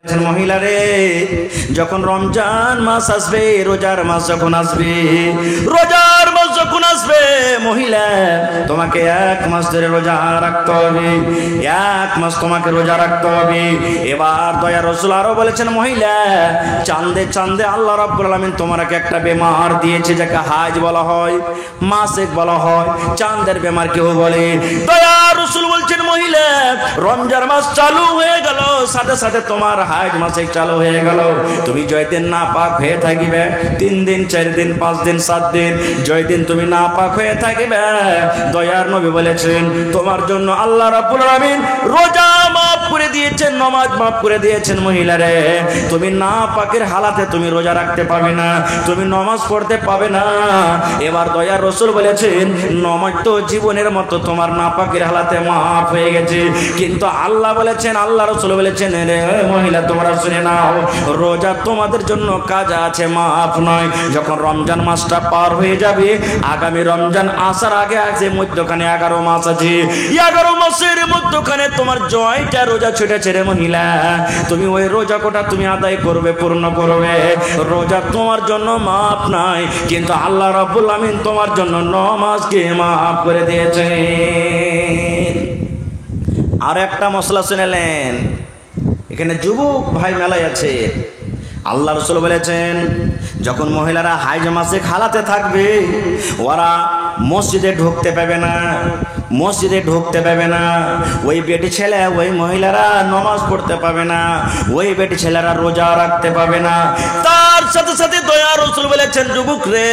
মহিলা রে, যখন রমজান মাস আসবে, রোজার মাস যখন আসবে, রোজার মাস যখন আসবে, মহিলা তোমাকে 1 মাস ধরে রোজা রাখতে হবে, 1 মাস তোমাকে রোজা রাখতে হবে। এবার দয়া রাসূল আরো বলেছেন, মহিলা চাঁদে চাঁদে আল্লাহ রাব্বুল আলামিন তোমাকে একটা বেমার দিয়েছে, যাকে হাজ বলা হয়, মাসিক বলা হয়, চাঁদের বেমার কেউ বলে। দয়া রাসূল বলছেন, মহিলা রমজান মাস চালু হয়ে গেল, সাথে সাথে তোমার হাজ মাসিক চালু হয়ে গেল, তুমি জয়দিন না পাক হয়ে থাকিবে, 3 দিন 4 দিন 5 দিন 7 দিন জয়দিন তুমি না পাক হয়ে থাকিবে। দয়ার নবী বলেছেন, তোমার জন্য আল্লাহ রাব্বুল আলামিন রোজা মাফ করে দিয়েছেন, নামাজ মাফ করে দিয়েছেন। মহিলারে, তুমি না পাকের হালাতে তুমি রোজা রাখতে পাবে না, তুমি নামাজ পড়তে পাবে না। এবার দয়ার রাসূল বলেছেন, নামাজ তো জীবনের মতো তোমার না পাকের হালাতে মাফ হয়ে গেছে, কিন্তু আল্লাহ বলেছেন, আল্লাহ রাসূল বলেছেন, রে মহিলা তোমরা শুনে নাও, রোজা তোমাদের জন্য কাজ আছে, মাফ নয়। যখন রমজান মাসটা পার হয়ে যাবে, আগামী রমজান আসার আগে আছে মধ্যখানে 11 মাস আছে, 11 মাসের মধ্যখানে তোমার জয়টা রোজা ছুটেছে রে মহিলা, তুমি ওই রোজা কোটা তুমি আদায় করবে, পূর্ণ করবে। রোজা তোমার জন্য মাফ নাই, কিন্তু আল্লাহ রাব্বুল আমিন তোমার জন্য নামাজকে মাফ করে দিয়েছে। আর একটা মশলা শুনেলেন, এখানে যুবক ভাই মেলায় আছে। আল্লাহ রাসূল বলেছেন, যখন মহিলারা হাইজ মাসে খালাতে থাকবে, ওরা মসজিদে ঢুকতে পাবে না, মসজিদে ঢুকতে পাবে না। ওই বেটি ছেলে, ওই মহিলারা নামাজ পড়তে পাবে না, ওই বেটি ছেলেরা রোজা রাখতে পাবে না। তার সাথে সাথে দয়া রাসূল বলেছেন, যুবক রে,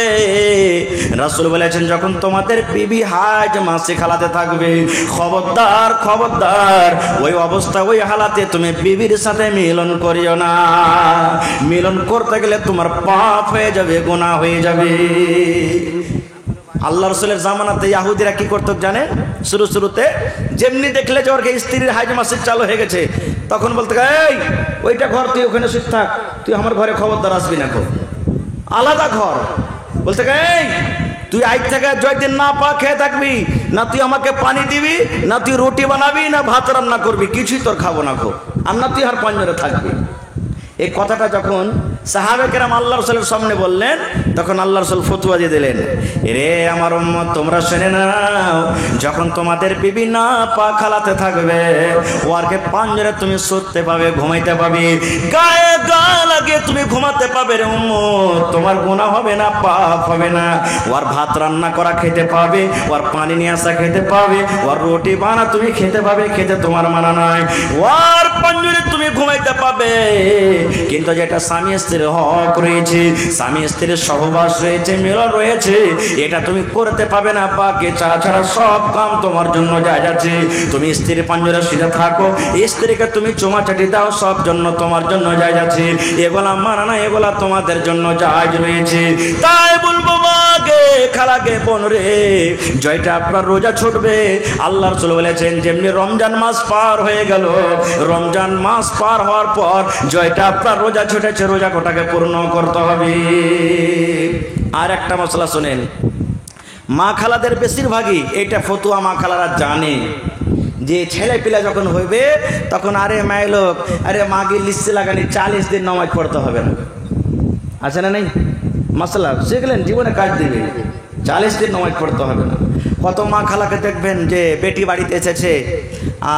রাসূল বলেছেন, যখন তোমাদের বিবি হাজ মাসে খালাতে থাকবে, খবরদার খবরদার ওই অবস্থা ওই হালাতে তুমি বিবির সাথে মিলন করিও না। মিলন করতে গেলে তোমার পাপ হয়ে যাবে, গুনাহ হয়ে যাবে। আল্লাহ রাসূলের জামানাতে ইহুদিরা কি করতো জানেন? শুরুতে যেমনি দেখলে যে ওর স্ত্রীর হাইজ মাসিক চালু হয়ে গেছে, তখন বলতে, এই ওইটা ঘর, তুই ওখানে শুয়ে থাক, তুই আমার ঘরে খবরদার আসবি না, আলাদা ঘর। বলতে, এই তুই আজ থেকে জয়দিন না পাক খেয়ে থাকবি না, তুই আমাকে পানি দিবি না, তুই রুটি বানাবি না, ভাত রান্না করবি, কিছুই তোর খাবো না, আর না তুই আর পাঞ্জরে থাকবি। এই কথাটা যখন সাহাবে কেরাম আল্লাহ রাসূলের সামনে বললেন, তখন আল্লাহ রাসূল ফতোয়া দিয়ে দিলেন, রে আমার উম্মত, তোমরা শুনে নাও, যখন তোমাদের বিবি না পাক খালাতে থাকবে, ওরকে পাঞ্জরে তুমি শুতে পাবে, ঘুমাইতে পাবে, গায়ে গা লাগিয়ে তুমি ঘুমাতে পাবে রে উম্মত, তোমার গুনাহ হবে না, পাপ হবে না। ওর ভাত রান্না করা খেতে পাবে, ওর পানি নিয়ে আসা খেতে পাবে, ওর রুটি বানা তুমি খেতে পাবে, খেতে তোমার মানা নাই, ওর পাঞ্জরে তুমি ঘুমাইতে পাবে। কিন্তু যেটা স্বামী স্ত্রীর হক রয়েছে, স্বামী স্ত্রীর সহবাস রয়েছে, মিলন রয়েছে, এটা তুমি করতে পাবে না। বাকি ছাড়া সব কাম তোমার জন্য জায়েজ আছে। তুমি স্ত্রীর পাঞ্জরে শুয়ে থাকো, স্ত্রীকে তুমি চুমাচাটি দাও, সব জন্য তোমার জন্য জায়েজ আছে। এগুলা মানা না, এগুলা তোমাদের জন্য জায়েজ রয়েছে। তাই বলবো, মাগে খালাকে বোন রে, জয়টা আপনার রোজা ছুটবে। আল্লাহ রাসূল বলেছেন, যেমনি রমজান মাস পার হয়ে গেল, রমজান মাস পার হওয়ার পর জয়টা আপনার রোজা ছুটেছে, রোজা কোটাকে পূর্ণ করতে হবে। আর একটা মশলা শোনেন, মা খালাদের বেশিরভাগই এটা ফতুয়া মা খালারা জানে যে ছেলে পিলা যখন হইবে, তখন আরে মায়ের লোক, আরে মাগি লিস্সে লাগানি 40 দিন নামাজ পড়তে হবে না, আছে না নেই? মশলা শিখলেন, জীবনে কাজ দিবে, 40 দিন নামাজ পড়তে হবে না। কত মা খালাকে দেখবেন যে বেটি বাড়িতে এসেছে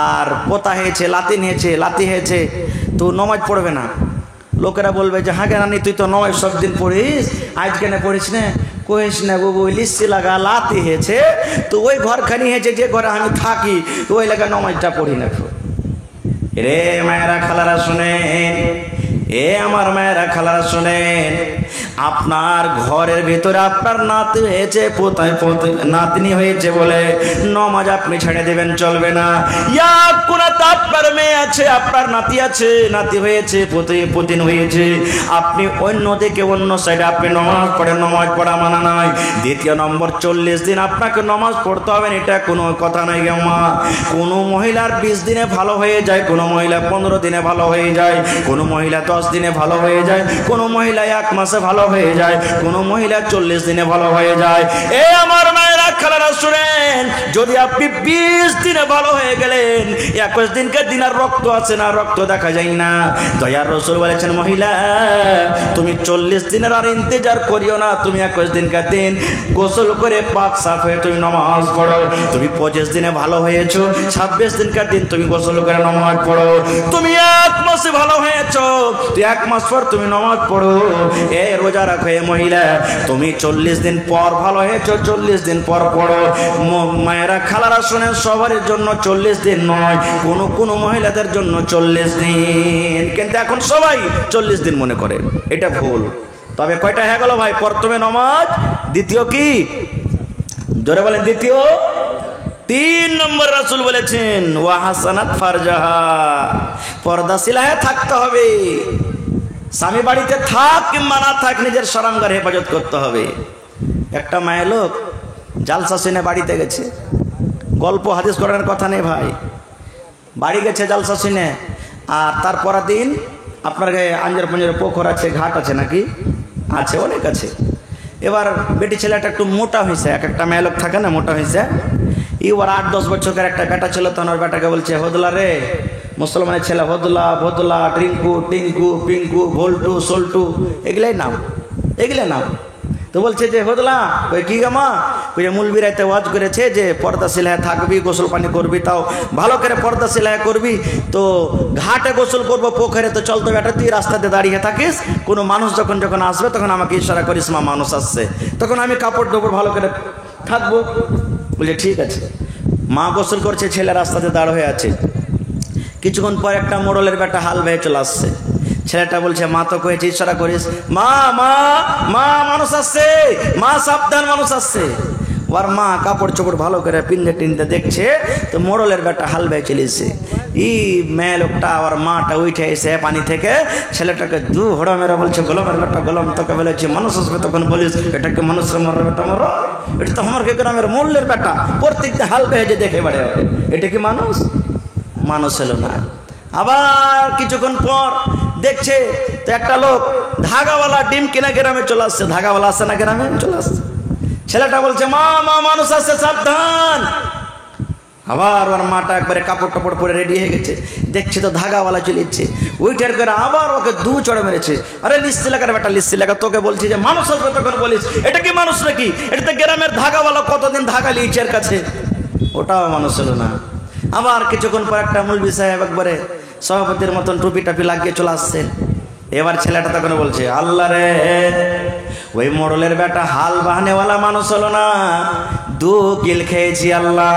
আর পোতা হয়েছে, লাতি হয়েছে, তো নামাজ পড়বে না। লোকেরা বলবে যে, হ্যাঁ রানী, তুই তো নামাজ সব দিন পড়িস, আজ কেন পড়িস না? কইস না বাবু, লিস্সি লাগা লাতি হয়েছে, তো ওই ঘরখানি হয়েছে যে ঘরে আমি থাকি, তো ওই লাগা নামাজটা পড়ি না। রে মায়েরা খালারা শুনেন, এ আমার মায়েরা খালারা শুনেন, আপনার ঘরের ভিতরে আপনার নাতি হয়েছে, নাতনি হয়েছে বলে নামাজ আপনি ছেড়ে দেবেন, চলবে না। আপনার মেয়ে আছে, আপনার নাতি আছে, নাতি হয়েছে, পুতিন হয়েছে, আপনি অন্য দিকে অন্য সাইডে আপনি নামাজ পড়েন, নামাজ পড়া মানা নাই। দ্বিতীয় নম্বর, 40 দিন আপনাকে নামাজ পড়তে হবে, এটা কোনো কথা নাই মা। কোনো মহিলার 20 দিনে ভালো হয়ে যায়, কোনো মহিলা 15 দিনে ভালো হয়ে যায়, কোনো মহিলা 10 দিনে ভালো হয়ে যায়, কোনো মহিলা 1 মাসে ভালো ভালো হয়ে যায়, কোন মহিলা 40 দিনে ভালো হয়ে যায়। এ আমার মায়েরা খালারা শুনেন, যদি আপনি 20 দিনে ভালো হয়ে গেলেন, 21 দিনকার দিন আর রক্ত আছে না, রক্ত দেখা যায় না, দয়ার রাসূল বলেছেন মহিলা তুমি 40 দিনের আর ইন্তজার করিও না, তুমি 21 দিনকার দিন গোসল করে পাক সাফ হয়ে তুমি নামাজ পড়ো। তুমি 25 দিনে ভালো হয়েছো, 26 দিনকার দিন তুমি গোসল করে নামাজ পড়ো। তুমি 1 মাসে ভালো হয়েছো, তুই 1 মাস পর তুমি নামাজ পড়ো। এ রোজা রাখো এ মহিলা, তুমি 40 দিন পর ভালো হয়েছো, 40 দিন পর পড়ো। মায়েরা খালারা শুনেন, সবার জন্য 40 দিন নয়, কোন মহিলাদের জন্য 40 দিন, কিন্তু এখন সবাই 40 দিন মনে করে, এটা ভুল। তবে কয়টা হয়ে গেল ভাই? প্রথমে নামাজ, দ্বিতীয় কি? জোরে বলেন দ্বিতীয়। 3 নম্বর রাসূল বলেছেন ওয়া হাসানাত ফারজাহা, পর্দাশীল হয়ে থাকতে হবে। স্বামী বাড়িতে থাক কিংবা না থাক, নিজের শরমগার হেফাজত করতে হবে। একটা মায়ের লোক জালসা শুনে বাড়িতে গেছে, গল্প হাদিস করার কথা নেই ভাই, বাড়ি গেছে জালসা শুনে, আর তারপর দিন আপনার গায়ে আঞ্জার পঞ্জের পুকুর আছে, ঘাট আছে নাকি? আছে, অনেক আছে। এবার বেটি ছেলেটা একটু মোটা হয়েছে, একটা মেয়ে লোক থাকে না মোটা হয়েছে, এবার 8-10 বছরের একটা বেটা ছিল, তখন ওর বেটাকে বলছে হদলা রে, মুসলমানের ছেলে হদলা, ভদলা, টিঙ্কু, পিঙ্কু, ভোল্টু, সোল্টু, এগুলাই নাম, এগুলাই নাম। তো বলছে যে হদলা, ওই কি গামা, ওই যে মুলবিরাইতে ওয়াজ করেছে যে পর্দাশীল হয়ে থাকবি, গোসল পানি করবি, তাও ভালো করে পর্দাশীল হয়ে করবি, তো ঘাটে গোসল করবো, পোখরে তো চলতো বেটা, তুই রাস্তাতে দাঁড়িয়ে থাকিস, কোনো মানুষ যখন আসবে তখন আমাকে ইশারা করিস, মা মানুষ আসছে, তখন আমি কাপড় ডোপড় ভালো করে থাকবো। বলছে ঠিক আছে। মা গোসল করছে, ছেলে রাস্তাতে দাঁড় হয়ে আছে। কিছুক্ষণ পর একটা মোড়লের বেটা হাল বেয়ে চলে আসছে। ছেলেটা বলছে মা তো কয়েছে ইশারা করিস, মা মা মা মানুষ আসছে, মা সাবধান মানুষ আসছে। ওর মা কাপড় চোপড় ভালো করে পিনতে টিনতে দেখছে, তো মোড়লের বেটা হাল বেয়ে চলেছে। মেয়ে লোকটা ওর মাটা উঠে এসে পানি থেকে ছেলেটাকে দু হড়া মেরা বলছে, গোলামের বেটা গোলাম, তোকে বলেছে মানুষ আসবে তখন বলিস এটাকে মানুষের মরার বেটা মরো, এটা তো আমার গ্রামের মোল্লের বেটা, প্রত্যেকটা হাল বেয়ে যে দেখে বেড়ে, এটা কি মানুষ? মানুষ হলো না। আবার কিছুক্ষণ পর দেখছে তো একটা লোক ধাগাওয়ালা ডিম কিনা গ্রামে চলে আসছে, ধাগাওয়ালা আসছে না গ্রামে চলে আসছে। ছেলেটা বলছে মা মা মানুষ আসছে সাবধান। আবার ওর মাটা একবারে কাপড় টাপড় পরে রেডি হয়ে গেছে, দেখছে তো ধাগাওয়ালা চলেছে, ওইটার করে আবার ওকে দু চড়ে মেরেছে। আরে লিস্তি লাগার বেটা লিস্তি লাগা, তোকে বলছি যে মানুষ আসবে তখন বলিস এটা কি মানুষ নাকি? এটা তো গ্রামের ধাগাওয়ালা, কতদিন ধাগা লিয়েছে এর কাছে, ওটাও মানুষ হলো না। আবার কিছুক্ষণ পর একটা মৌলভী সাহেব একবারে সভাপতির মতন টুপি টাপি লাগিয়ে চলে আসছেন। এবার ছেলেটা তখন বলছে আল্লাহ রে, ওই মোড়লের বেটা হাল বাহানেওয়ালা মানুষ হলো না, দু কিল খেয়েছি আল্লাহ,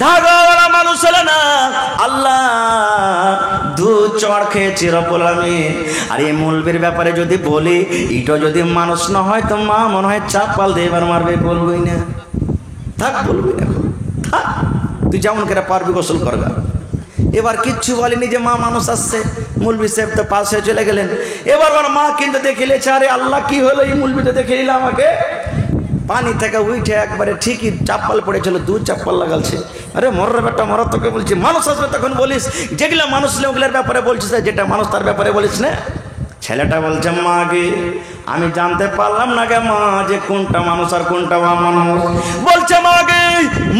ধাগাওয়ালা মানুষ হলো না আল্লাহ, দু চড় খেয়েছি রব্বুল আলামিন। আর এই মৌলবীর ব্যাপারে যদি বলি এটা যদি মানুষ না হয় তো মা মনে হয় চাপাল দিয়ে এবার মারবে, বলবই না, থাক বলবি না, থাক তুই যেমন করে পারবি গোসল করবা। এবার কিচ্ছু বলেনি যে মা মানুষ আসছে, মৌলভী সাহেব তো পাশে চলে গেলেন। এবার ওর মা কিন্তু দেখে নিয়েছে, আরে আল্লাহ কি হলো, এই মৌলভীটা দেখে নিল আমাকে। পানি থেকে উঠে একবারে ঠিকই চাপ্পাল পড়েছিল, দু চাপ্পাল লাগালছে। আরে মরার বেটা মরা, তোকে বলছি মানুষ আসবে তখন বলিস, যেগুলো মানুষ ওগুলোর ব্যাপারে বলছিস, যেটা মানুষ তার ব্যাপারে বলিস না। ছেলেটা বলছে মা গে আমি জানতে পারলাম না গে মা যে কোনটা মানুষ আর কোনটা মানুষ। বলছে মা গে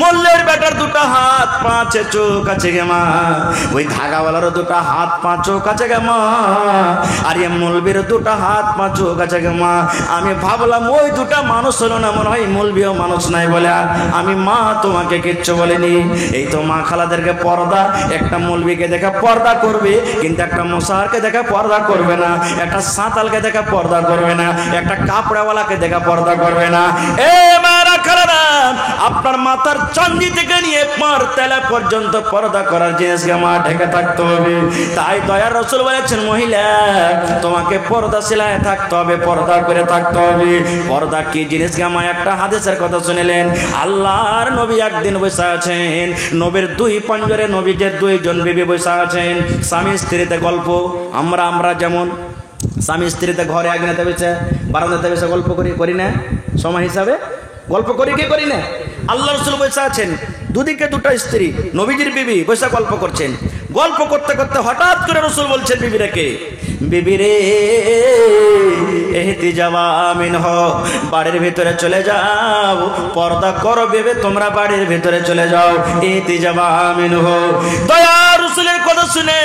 মোল্লের বেটার দুটা হাত পা আছে, চোখ আছে গে মা, ওই ধাগাওয়ালারও দুটা হাত পা চোখ আছে গে মা, আর এই মৌলবীর দুটা হাত পা চোখ আছে গে মা। আমি ভাবলাম ওই দুটা মানুষ হলো না, মনে হয় মৌলবীও মানুষ নাই বলে আমি মা তোমাকে কিচ্ছু বলিনি। এই তো মা খালাদেরকে পর্দা, একটা মৌলবীকে দেখে পর্দা করবে, কিন্তু একটা মোসাহারকে দেখে পর্দা করবে না, একটা সাঁতালকে দেখা পর্দা করবে না, একটা কাপড়াওয়ালাকে দেখা পর্দা করবে না। এ মারা খালারা, আপনার মাথার চাঁদি থেকে নিয়ে পার তেলা পর্যন্ত পর্দা করার জিনিসকে মা ঢেকে থাকতে হবে। তাই দয়ার রাসূল বলেছেন মহিলা তোমাকে পর্দাশীল হয়ে থাকতে হবে, পর্দা করে থাকতে হবে। পর্দা কি জিনিসকে মা একটা হাদিসের কথা শুনিলেন, আল্লাহর নবী একদিন বসে আছেন, নবীর দুই পঞ্জরে নবীদের দুইজন বিবি বসে আছেন, স্বামী স্ত্রীতে গল্প। আমরা যেমন স্বামী স্ত্রীতে ঘরে আগুনেতে বসে বারান্দাতে বসে গল্প করি না, সময় হিসাবে গল্প করি কি করি না। আল্লাহ রাসূল বসে আছেন, দুদিকে দুটো স্ত্রী নবীজির বিবি বসে গল্প করছেন। গল্প করতে করতে হঠাৎ করে রাসূল বলছেন বিবিরাকে, বিবি রে ইহতিজাবা মিনহ, বাড়ির ভিতরে চলে যাও, পর্দা করো বিবি, তোমরা বাড়ির ভিতরে চলে যাও, ইহতিজাবা মিনহ। দয়া রাসূলের কথা শুনে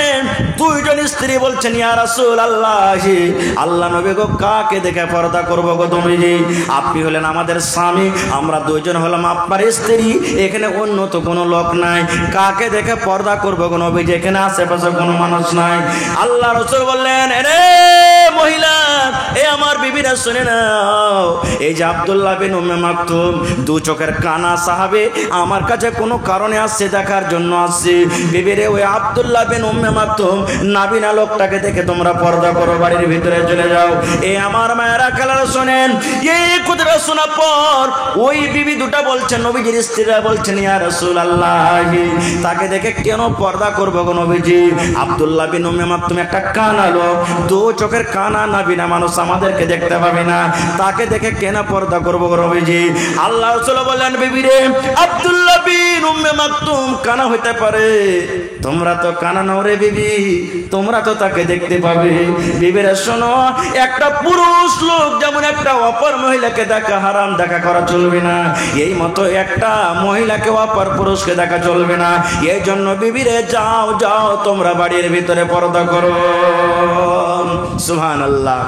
দুইজন স্ত্রী বলছেন, ইয়া রাসূলুল্লাহ, আল্লাহ নবী গো, কাকে দেখে পর্দা করবো গো তুমি? আপনি হলেন আমাদের স্বামী, আমরা দুইজন হলাম আপনার স্ত্রী, এখানে অন্য তো কোনো লোক নাই, কাকে দেখে পর্দা করবো গো নবী? এখানে আশেপাশে কোনো মানুষ নাই। আল্লাহ রাসূল বললেন, এরে মহিলা, এ আমার বিবিরা শুনে নাও, এই যে আব্দুল্লাহ বিন উম্মে মাকতুম, দু চোখের কানা সাহাবী, আমার কাছে কোনো কারণে আসছে, দেখার জন্য আসছে। বিবিরে, ওই আব্দুল্লাহ বিন উম্মে মাকতুম নাবিনা লোকটাকে দেখে তোমরা পর্দা করো, বাড়ির ভিতরে চলে যাও। এ আমার মায়েরা খেলার শোনেন, এই কথা শোনার পর ওই বিবি দুটা বলছেন, নবীজির স্ত্রীরা বলছেন, ইয়া রাসূলুল্লাহ, তাকে দেখে কেন পর্দা করবো গো নবীজি? আব্দুল্লাহ বিন উম্মে মাকতুম একটা কানা লোক, দু চোখের কানা নাবিনা মানুষ, আমাদেরকে দেখতে পাবে না, তাকে দেখে কেন পর্দা করবো গো নবীজি? আল্লাহ রাসূল বললেন, বিবিরে, আব্দুল্লাহ বিন উম্মে মাকতুম কানা হইতে পারে, তোমরা তো কানা নও রে বিবি, তোমরা তো তাকে দেখতে পাবে। বিবিরা শোনো, একটা পুরুষ লোক যেমন একটা অপর মহিলাকে দেখা হারাম, দেখা করা চলবে না, এই মতো একটা মহিলাকে অপর পুরুষকে দেখা চলবে না। এই জন্য বিবিরে, যাও যাও, তোমরা বাড়ির ভিতরে পর্দা করো। সুবহানাল্লাহ।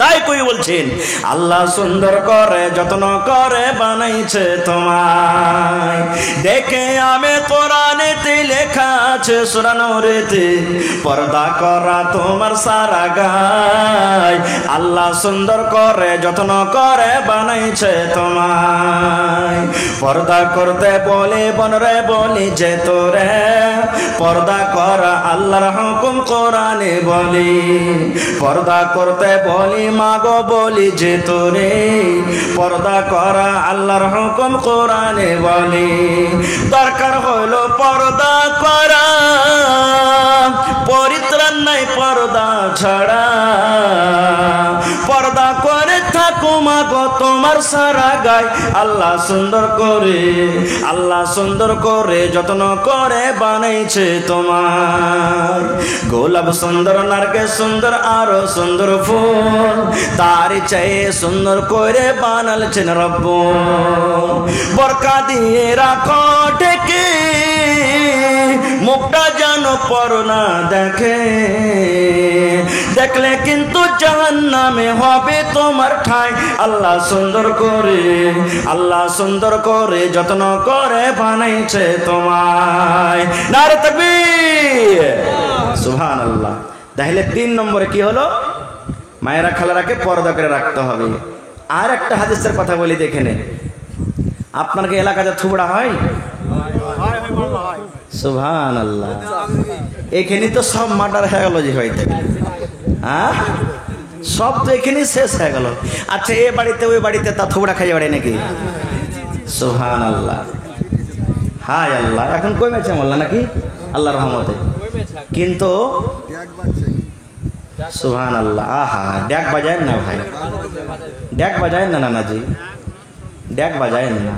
তাই কই বলছেন, আল্লাহ সুন্দর করে যত্ন করে বানাইছে তোমায়, দেখে আমি কোরআনেতে লেখা আছে সূরা নূরেতে, পর্দা করা তোমার সারা গায়। আল্লাহ সুন্দর করে যত্ন করে বানাইছে তোমায়, পর্দা করতে বলে বনরে বলি যে তোরে, পর্দা করা আল্লাহর হুকুম কোরআনে বলি, পর্দা করতে বলি মাগো বলি যে তোরে, পর্দা করা আল্লাহর হুকুম কোরআনে বলি। দরকার হলো পর্দা করা, পরিত্রাণ নাই পর্দা ছাড়া, পর্দা করে থাকো মাগো তোমার সারা গায়। আল্লাহ সুন্দর করে, আল্লাহ সুন্দর করে যত্ন করে বানাইছে তোমার, গোলাপ সুন্দর, নারকেল সুন্দর, আরো সুন্দর ফুল, তার চেয়ে সুন্দর করে বানালছেন রব্বুল। বরকা দিয়ে রাখো ঢেকে, মুখটা যেন পর না দেখে, দেখলে কিন্তু জাহান্নামে হবে তোমার ঠাই। আল্লাহ সুন্দর করে, আল্লাহ সুন্দর করে যত্ন করে বানাইছে তোমায়। নারে তাকবীর, সুবহানাল্লাহ। তাহলে 3 নম্বরে কি হলো? মায়েরা খালারাকে পর্দা করে রাখতে হবে। আর একটা হাদিসের কথা বলি, দেখে নে, আপনার কি এলাকাতে থুবড়া হয়? সুবহানাল্লাহ। এখানে তো সব মার্ডার হয়ে গেল, যে হইতে, হ্যাঁ, সব তো এখানে শেষ হয়ে গেল। আচ্ছা, এ বাড়িতে ওই বাড়িতে তা থুবড়া খাইয়ে বেড়ায় নাকি? সুবহানাল্লাহ। হায় আল্লাহ, এখন কই মেছে মোল্লা নাকি আল্লাহর রহমতে, কিন্তু সুবহানাল্লাহ। আহা, ড্যাক বাজায় না ভাই, ড্যাক বাজায় না নানাজি, ড্যাক বাজায় না।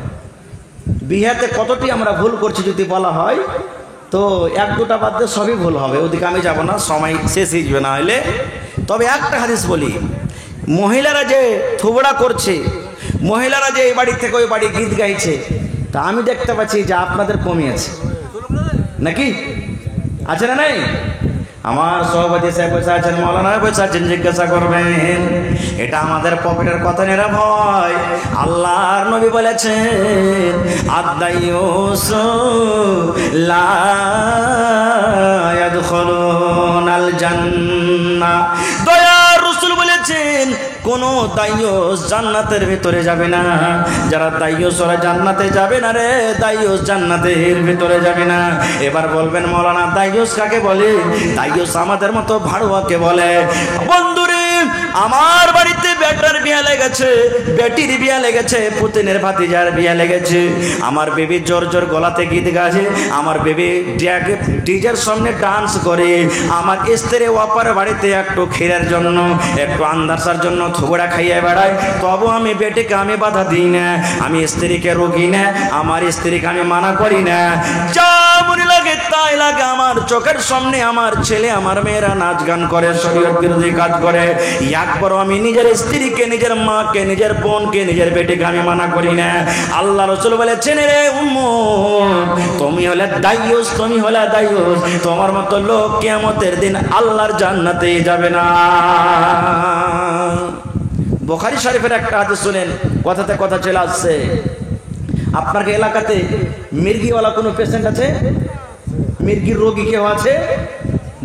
বিহাতে কতটি আমরা ভুল করছি যদি বলা হয় তো 1-2টা বাদ দিয়ে সবই ভুল হবে, ওদিকে আমি যাব না, সময় শেষ হয়ে যাবে না হলে। তবে একটা হাদিস বলি, মহিলারা যে থুবড়া করছে, মহিলারা যে এই বাড়ি থেকে ওই বাড়ি গীত গাইছে, তা আমি দেখতে পাচ্ছি যে আপনাদের কমিয়েছে নাকি, আছে না নাই? আমার সভাপতি সাহেব বসে আছেন, মৌলানা বসে আছেন, জিজ্ঞাসা করবেন, এটা আমাদের পকেটের কথা নেরা ভয়। আল্লাহর নবী বলেছেন, আদ-দাইয়ুসু লা ইয়াদখুলুনাল জান্নাহ। দয়ার রাসূল বলেছেন, কোন দাইয়ুস জান্নাতের ভিতরে যাবে না। যারা দাইয়ুস ওরা জান্নাতে যাবে না রে, দাইয়ুস জান্নাতের ভিতরে যাবে না। এবার বলবেন, মৌলানা দাইয়ুস কাকে বলে? দাইয়ুস আমাদের মতো ভাড়ুয়াকে বলে। বন্ধুরে, আমার বাড়িতে বেটার বিয়া লেগেছে, বেটির বিয়া লেগেছে, পুতিনের ভাতিজার বিয়া লেগেছে। আমার বেবি জোর জোর গলাতে গীত গাছে, আমার বেবি ডিজের সামনে ডান্স করে। আমার স্ত্রী ওপার বাড়িতে একটু ক্ষীরের জন্য, একটু আন্দাসার জন্য থুবড়া খাইয়ে বেড়ায়, তবু আমি বেটিকে আমি বাধা দিই না, আমি স্ত্রীকে রোগী না, আমার স্ত্রীকে আমি মানা করি না। যা মনে লাগে তাই লাগে, আমার চোখের সামনে আমার ছেলে আমার মেয়েরা নাচ গান করে, শরীয়ত বিরোধী কাজ করে। একবারও আমি নিজের স্ত্রীকে, নিজের মাকে, নিজের বোনকে, নিজের বেটিকে আমি মানা করি না। আল্লাহ রাসূল বলেছেন, রে উম্মত, তুমি হলে দায়ুস, তুমি হলে দায়ুস, তোমার মতো লোক কিয়ামতের দিন আল্লাহর জান্নাতে যাবে না। বুখারী শরীফের একটা হাদিস শুনেন, কথাতে কথা চলে আসছে। আপনার এলাকাতে মির্গিওয়ালা কোনো পেশেন্ট আছে? মির্গির রোগী কেউ আছে?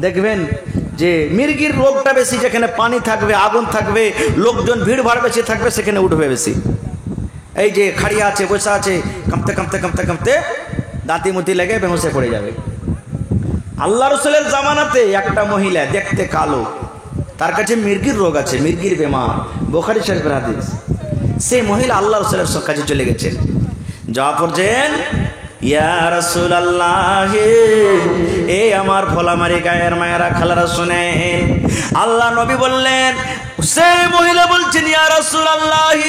দেখবেন যে মির্গির রোগটা বেশি যেখানে পানি থাকবে, আগুন থাকবে, লোকজন ভিড় ভাড় বেশি থাকবে, সেখানে উঠবে বেশি। এই যে খাড়িয়া আছে, বসে আছে, কাঁপতে কাঁপতে কাঁপতে কাঁপতে দাঁতি মুতি লেগে বেহুঁশে পড়ে যাবে। আল্লাহ রাসূলের জামানাতে একটা মহিলা দেখতে কালো, তার কাছে মির্গির রোগ আছে, মির্গির বেমার, বুখারী শরীফের হাদিস। সেই মহিলা আল্লাহ রাসূলের কাছে চলে গেছেন, যাওয়া পড়ছেন, ইয়া রাসূলুল্লাহ, এ আমার ভোলামারি গায়ের মায়েরা খালারা শুনেন। আল্লাহ নবী বললেন, সেই মহিলা বলছেন, ইয়া রাসূলুল্লাহ,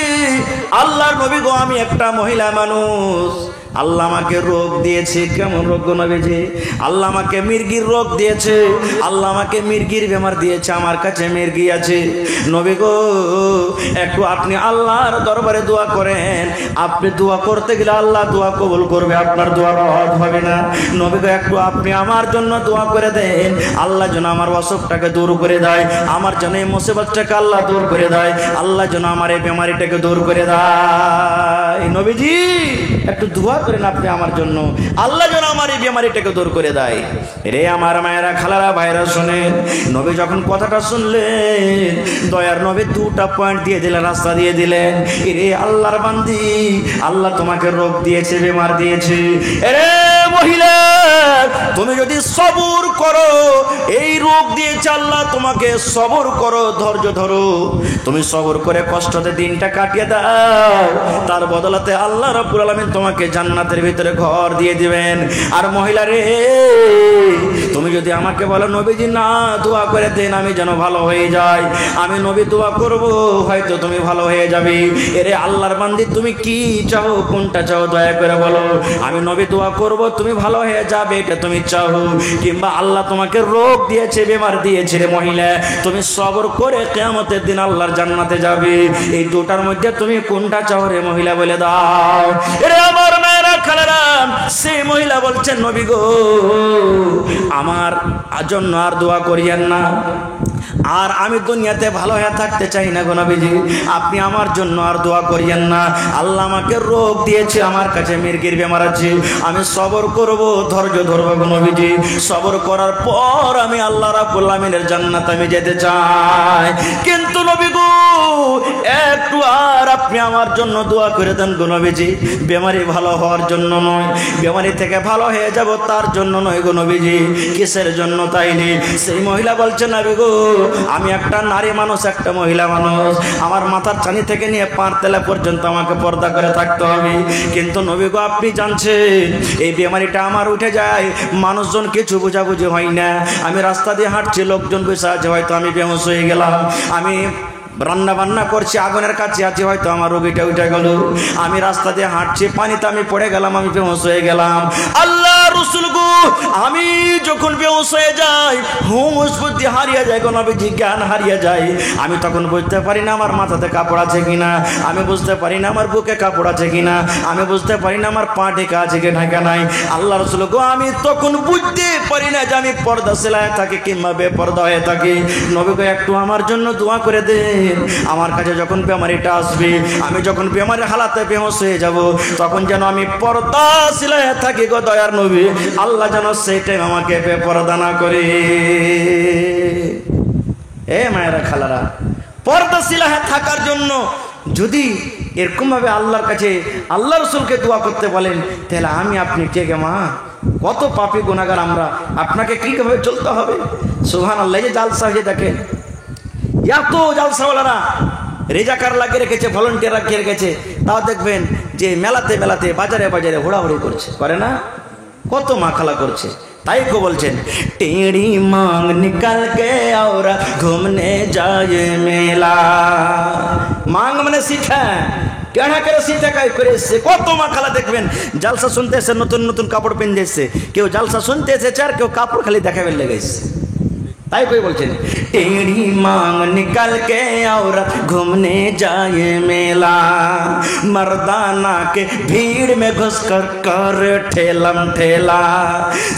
আল্লাহর নবী গো, আমি একটা মহিলা মানুষ, আল্লাহ আমাকে রোগ দিয়েছে। কেমন রোগ গো নবীজি? আল্লাহ আমাকে মির্গির রোগ দিয়েছে, আল্লাহ আমাকে মির্গির বেমার দিয়েছে, আমার কাছে মির্গি আছে। নবী গো, একটু আপনি আল্লাহর দরবারে দোয়া করেন। আপনি দোয়া করতে গেলে আল্লাহ দোয়া কবুল করবে, আপনার দোয়া রদ হবে না। নবী গো, একটু আপনি আমার জন্য দোয়া করে দেন, আল্লাহ যেন আমার অসুখটাকে দূর করে দেয়, আমার যেন এই মুসিবতটাকে আল্লাহ দূর করে দেয়, আল্লাহ যেন আমার এই বেমারিটাকে দূর করে দেয়। নবীজি, একটু দোয়া করেন আপনি আমার জন্য, আল্লাহ যেন আমার এই বেমারিটাকে দূর করে দেয়। রে আমার মায়েরা খালারা ভাইরা শুনেন, নবী যখন কথাটা শুনলেন, দয়ার নবী দুটা পয়েন্ট দিয়ে দিলেন, রাস্তা দিয়ে দিলেন। রে আল্লাহর বান্দি, আল্লাহ তোমাকে রোগ দিয়েছে, বেমার দিয়েছে। রে মহিলা, তুমি যদি সবর করো, এই রোগ দিয়েছে আল্লাহ তোমাকে, সবর করো, ধৈর্য ধরো, তুমি সবর করে কষ্টতে দিনটা কাটিয়ে দাও, তার বদলাতে আল্লাহ রাব্বুল আলামিন তোমাকে জান্নাতের ভিতরে ঘর দিয়ে দিবেন। আর মহিলা রে, তুমি যদি আমাকে বলো, নবীজি না, দোয়া করে দেন আমি যেন ভালো হয়ে যাই, আমি নবী দোয়া করব, হয়তো তুমি ভালো হয়ে যাবে। এরে আল্লাহর বান্দি, তুমি কি চাও, কোনটা চাও, দয়া করে বলো। আমি নবী দোয়া করব, তুমি ভালো হয়ে যাবে, এটা তুমি চাও, কিংবা আল্লাহ তোমাকে রোগ দিয়েছে, বেমার দিয়েছে, রে মহিলা, তুমি সবর করে কিয়ামতের দিন আল্লাহর জান্নাতে যাবে, এই দুটার মধ্যে তুমি কোনটা চাও রে মহিলা, বলে দাও। এরে আমার মায়েরা খালারা, সেই মহিলা বলছেন, নবী গো, আমার জন্য আর দোয়া করিয়েন না, আর আমি দুনিয়াতে ভালো হয়ে থাকতে চাই না গো নবীজি, আপনি আমার জন্য আর দোয়া করিয়েন না। আল্লাহ আমাকে রোগ দিয়েছে, আমার কাছে মির্গির বেমার আছে, আমি সবর করব, ধৈর্য ধরবো গো নবীজি, সবর করার পর আমি আল্লাহ রাব্বুল আমিনের জান্নাত আমি যেতে চাই। কিন্তু নবী গো, একটু আর আপনি আমার জন্য দোয়া করে দেন গো নবীজি, বেমারি ভালো হওয়ার জন্য নয়, বেমারি থেকে ভালো হয়ে যাব তার জন্য নয় গো নবীজি। কিসের জন্য তাইলে? সেই মহিলা বলছে, নবী গো, আমি একটা নারী মানুষ, একটা মহিলা মানুষ, আমার মাথার ছানি থেকে নিয়ে পাঁচ তেলা পর্যন্ত আমাকে পর্দা করে থাকতে হবে। কিন্তু নবী গো, আপনি জানছেন এই বেমারিটা আমার উঠে যায়, মানুষজন কিছু বোঝাবুঝি হয় না, আমি রাস্তা দিয়ে হাঁটছি, লোকজন বসে আছে, হয়তো আমি বেহুশ হয়ে গেলাম, আমি রান্না বান্না করছি, আগুনের কাছে আছি, হয়তো আমার রোগীটা উঠে গেল, আমি রাস্তা দিয়ে হাঁটছি, পানিতে আমি পড়ে গেলাম, আমি বেহুশ হয়ে গেলাম। আল্লাহ রাসূল গো, আমি যখন বেহুশ হয়ে যাই, হুঁশ বুদ্ধি হারিয়ে যায় গো নবীজি, জ্ঞান হারিয়ে যায়, আমি তখন বুঝতে পারি না আমার মাথাতে কাপড় আছে কিনা, আমি বুঝতে পারি না আমার বুকে কাপড় আছে কিনা, আমি বুঝতে পারি না আমার পা ঢেকা আছে কি ঢাকা নাই। আল্লাহ রাসূল গো, আমি তখন বুঝতে পারি না যে আমি পর্দা সেলায় থাকি কিংবা বেপর্দা হয়ে থাকি। নবী গো, একটু আমার জন্য দোয়া করে দেন, আমার কাছে যখন বেমারিটা আসবে, আমি যখন বেমারির হালাতে বেহুশ হয়ে যাব, তখন যেন আমি পর্দা সেলায় থাকি গো দয়ার নবী, আল্লাহ যেন সেই টাইম আমাকে বেপর্দা না করে। এ মায়েরা খালারা, পর্দা সেলায় থাকার জন্য যদি এরকম ভাবে আল্লাহর কাছে আল্লাহ রাসূলকে দোয়া করতে বলেন, তাহলে আমি আপনি কে গে মা, কত পাপী গুনাহগার আমরা, আপনাকে কিভাবে চলতে হবে। সুবহানাল্লাহ। যে জালসা হয়ে দেখেন, এত জালসাওয়ালারা রেজাকার লাগিয়ে রেখেছে, ভলান্টিয়ার লাগিয়ে রেখেছে, তাও দেখবেন যে মেলাতে মেলাতে, বাজারে বাজারে হুড়াহুড়ি করছে, করে না? কত মাখালা করছে। তাই কো বলছেন, টেড়ি মাং নিকাল কে ওরা ঘুমনে যায় মেলা। মাং মানে শিখা, কেনা করে শিখা কাই করে এসছে। কত মাখালা দেখবেন জালসা শুনতে এসে নতুন নতুন কাপড় পিনতে এসছে, কেউ জালসা শুনতে এসেছে, আর কেউ কাপড় খালি দেখাবেন লেগে এসছে। ताई कोई बोलते टेढ़ी मांग निकल के औरत घूमने जाए मेला, मर्दाना के भीड़ में घुसकर कर ठेलम ठेला,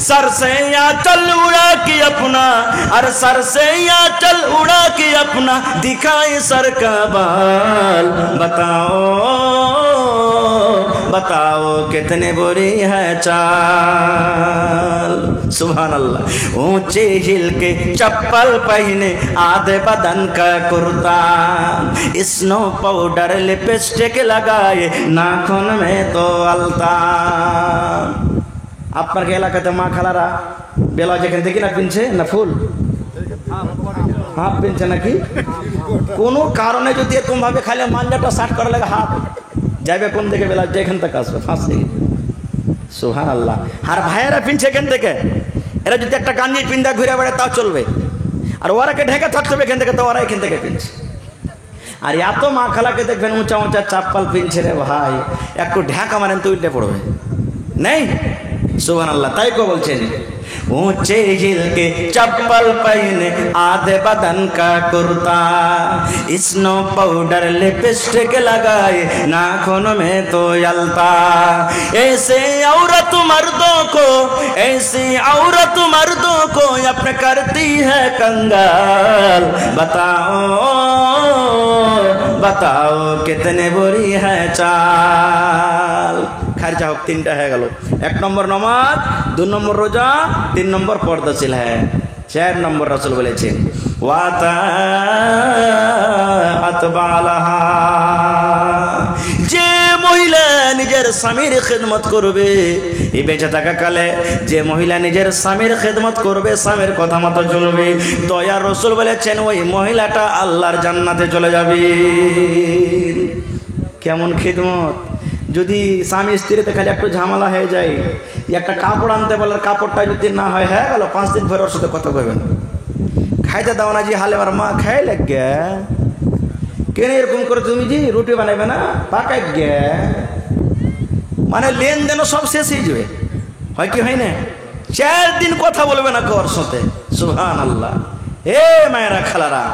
सर से या चल उड़ा के अपना, अरे सर से या चल उड़ा के अपना दिखाए सर का बाल, बताओ बताओ कितने बुरी है चाल। सुभान अल्लाह। ऊंचे हिल के चप्पल पहने आधे बदन का कुर्ता, स्नो पाउडर लिपस्टिक लगाए नाखून में तो अलता। আপনার এলাকাতে মা খালারা বেলা যেখান থেকে না পিনছে না ফুল হাফ পিনছে নাকি? কোনো কারণে যদি এরকম ভাবে খালি মাঞ্জাটা শার্ট করা লাগে হাফ যাবে কোন দিকে বেলা যেখান থেকে আসবে ফাঁস থেকে। সুবহানাল্লাহ। আর ভাইয়েরা পিনছে এখান থেকে, এরা যদি একটা গাঞ্জি পিন্দা ঘুরে বেড়ে তাও চলবে, আর ওরাকে ঢেকে থাকতে হবে এখান থেকে, তো ওরা এখান থেকে পিনছে। আর এত মা খালাকে দেখবেন উঁচা উঁচা চাপ্পাল পিনছে রে ভাই, একটু ঢাকা মারেন তো উল্টে পড়বে নেই। सुभान ताई को बोलते ऊंचे हिल के चप्पल पहने आधे बदन का कुर्ता, स्नो पाउडर लिपस्टिक लगाए नाखून में तो अलता, ऐसे औरत मर्दों को, ऐसी औरत मर्दों को अपने करती है कंगाल, बताओ बताओ कितने बुरी है चाल। खर्चा हो तीनटा है गलो, एक नम्बर नमाज, दो नम्बर रोजा, तीन नम्बर पर्दाशील है, चार नम्बर रसूल बोलेছে যে মহিলা নিজের স্বামীর খেদমত করবে, এই বেঁচে থাকা কালে যে মহিলা নিজের স্বামীর খেদমত করবে, স্বামীর কথা মতো চলবে, দয়ার রসুল বলেছেন ওই মহিলাটা আল্লাহর জান্নাতে চলে যাবে। কেমন খেদমত! যদি স্বামী স্ত্রীতে খালি একটু ঝামেলা হয়ে যায়, একটা কাপড় আনতে বলে কাপড়টা যদি না হয়, হ্যাঁ গেল 5 দিন পরে ওর সাথে কথা কইবেন, খাইতে দাও না জি হালে আমার মা খাই লাগে কেন এরকম করে তুমি জি রুটি বানাবে না পাকাই গে, মানে লেনদেন সব শেষ হয়ে যাবে। হয় কি হয় না? 4 দিন কথা বলবে না ওর সাথে। সুবহানাল্লাহ। এ মায়েরা খালারা